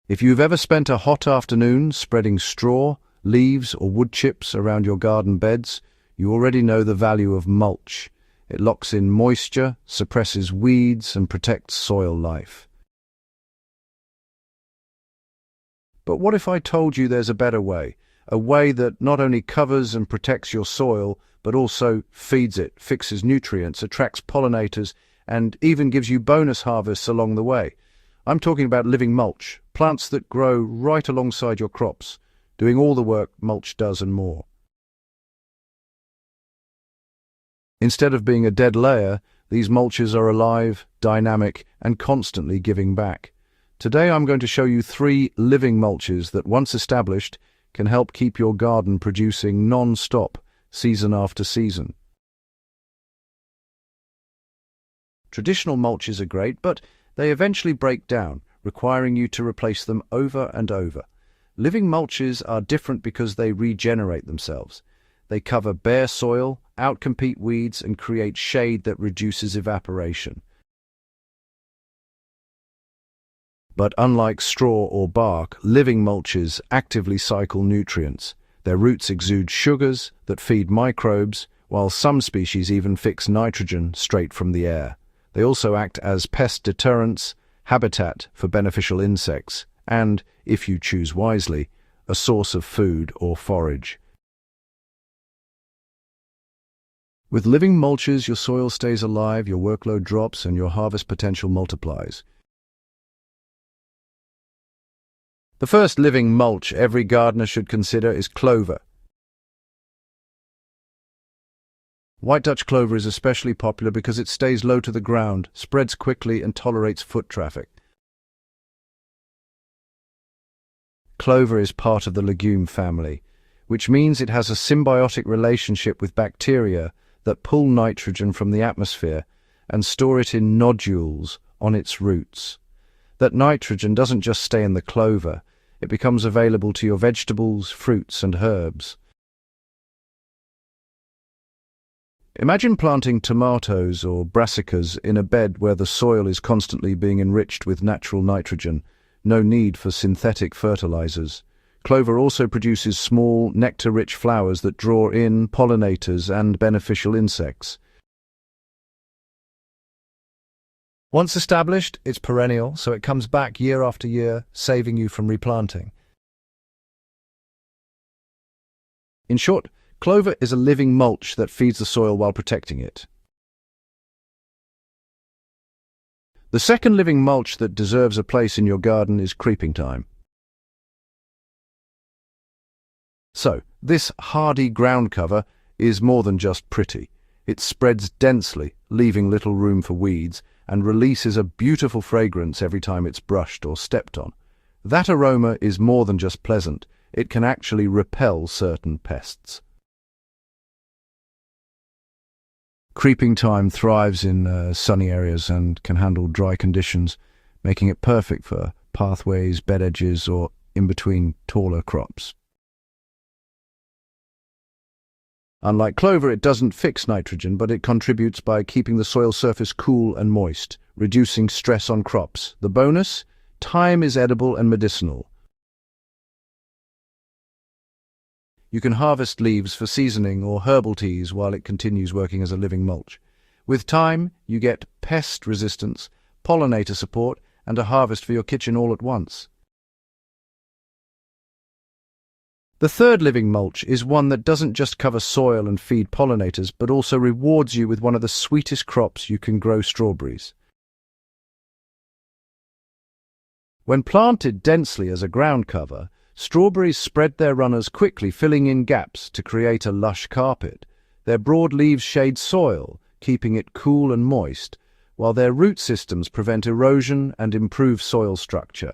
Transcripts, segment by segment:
If you've ever spent a hot afternoon spreading straw, leaves or wood chips around your garden beds, you already know the value of mulch. It locks in moisture, suppresses weeds and protects soil life. But what if I told you there's a better way? A way that not only covers and protects your soil, but also feeds it, fixes nutrients, attracts pollinators, and even gives you bonus harvests along the way. I'm talking about living mulch, plants that grow right alongside your crops, doing all the work mulch does and more. Instead of being a dead layer, these mulches are alive, dynamic, and constantly giving back. Today I'm going to show you 3 living mulches that, once established, can help keep your garden producing non-stop, season after season. Traditional mulches are great, but they eventually break down, requiring you to replace them over and over. Living mulches are different because they regenerate themselves. They cover bare soil, outcompete weeds, and create shade that reduces evaporation. But unlike straw or bark, living mulches actively cycle nutrients. Their roots exude sugars that feed microbes, while some species even fix nitrogen straight from the air. They also act as pest deterrents, habitat for beneficial insects, and, if you choose wisely, a source of food or forage. With living mulches, your soil stays alive, your workload drops, and your harvest potential multiplies. The first living mulch every gardener should consider is clover. White Dutch clover is especially popular because it stays low to the ground, spreads quickly, and tolerates foot traffic. Clover is part of the legume family, which means it has a symbiotic relationship with bacteria that pull nitrogen from the atmosphere and store it in nodules on its roots. That nitrogen doesn't just stay in the clover, it becomes available to your vegetables, fruits, and herbs. Imagine planting tomatoes or brassicas in a bed where the soil is constantly being enriched with natural nitrogen. No need for synthetic fertilizers. Clover also produces small, nectar-rich flowers that draw in pollinators and beneficial insects. Once established, it's perennial, so it comes back year after year, saving you from replanting. In short, clover is a living mulch that feeds the soil while protecting it. The second living mulch that deserves a place in your garden is creeping thyme. So, this hardy ground cover is more than just pretty. It spreads densely, leaving little room for weeds, and releases a beautiful fragrance every time it's brushed or stepped on. That aroma is more than just pleasant. It can actually repel certain pests. Creeping thyme thrives in sunny areas and can handle dry conditions, making it perfect for pathways, bed edges, or in between taller crops. Unlike clover, it doesn't fix nitrogen, but it contributes by keeping the soil surface cool and moist, reducing stress on crops. The bonus? Thyme is edible and medicinal. You can harvest leaves for seasoning or herbal teas while it continues working as a living mulch. With thyme, you get pest resistance, pollinator support, and a harvest for your kitchen all at once. The third living mulch is one that doesn't just cover soil and feed pollinators, but also rewards you with one of the sweetest crops you can grow: strawberries. When planted densely as a ground cover, strawberries spread their runners quickly, filling in gaps to create a lush carpet. Their broad leaves shade soil, keeping it cool and moist, while their root systems prevent erosion and improve soil structure.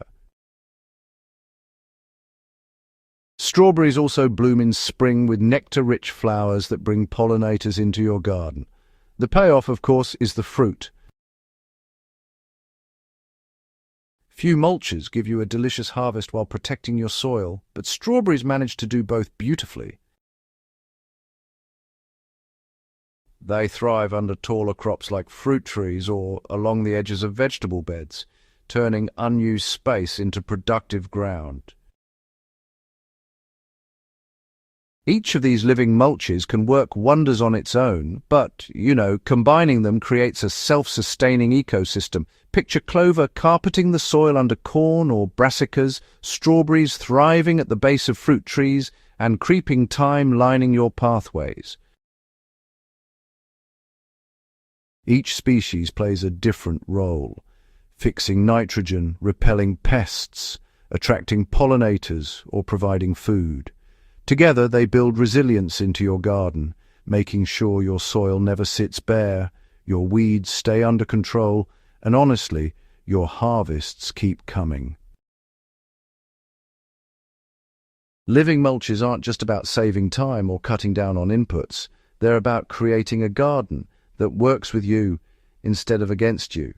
Strawberries also bloom in spring with nectar-rich flowers that bring pollinators into your garden. The payoff, of course, is the fruit. Few mulches give you a delicious harvest while protecting your soil, but strawberries manage to do both beautifully. They thrive under taller crops like fruit trees or along the edges of vegetable beds. turning unused space into productive ground. Each of these living mulches can work wonders on its own, but, combining them creates a self-sustaining ecosystem. Picture clover carpeting the soil under corn or brassicas, strawberries thriving at the base of fruit trees, and creeping thyme lining your pathways. Each species plays a different role, fixing nitrogen, repelling pests, attracting pollinators, or providing food. Together, they build resilience into your garden, making sure your soil never sits bare, your weeds stay under control, and honestly, your harvests keep coming. Living mulches aren't just about saving time or cutting down on inputs. They're about creating a garden that works with you instead of against you.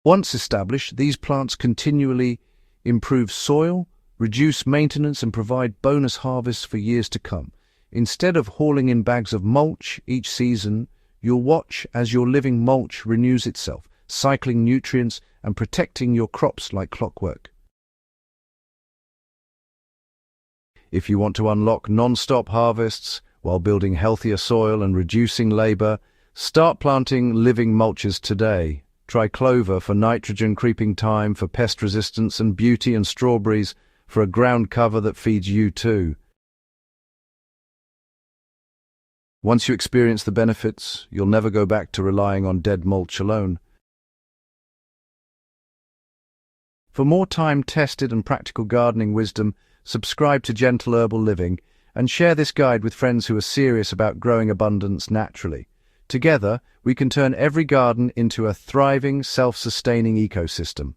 Once established, these plants continually improve soil, reduce maintenance, and provide bonus harvests for years to come. Instead of hauling in bags of mulch each season, you'll watch as your living mulch renews itself, cycling nutrients and protecting your crops like clockwork. If you want to unlock non-stop harvests while building healthier soil and reducing labor, start planting living mulches today. Try clover for nitrogen, creeping thyme for pest resistance, and beauty and strawberries for a ground cover that feeds you too. Once you experience the benefits, you'll never go back to relying on dead mulch alone. For more time-tested and practical gardening wisdom, subscribe to Gentle Herbal Living and share this guide with friends who are serious about growing abundance naturally. Together, we can turn every garden into a thriving, self-sustaining ecosystem.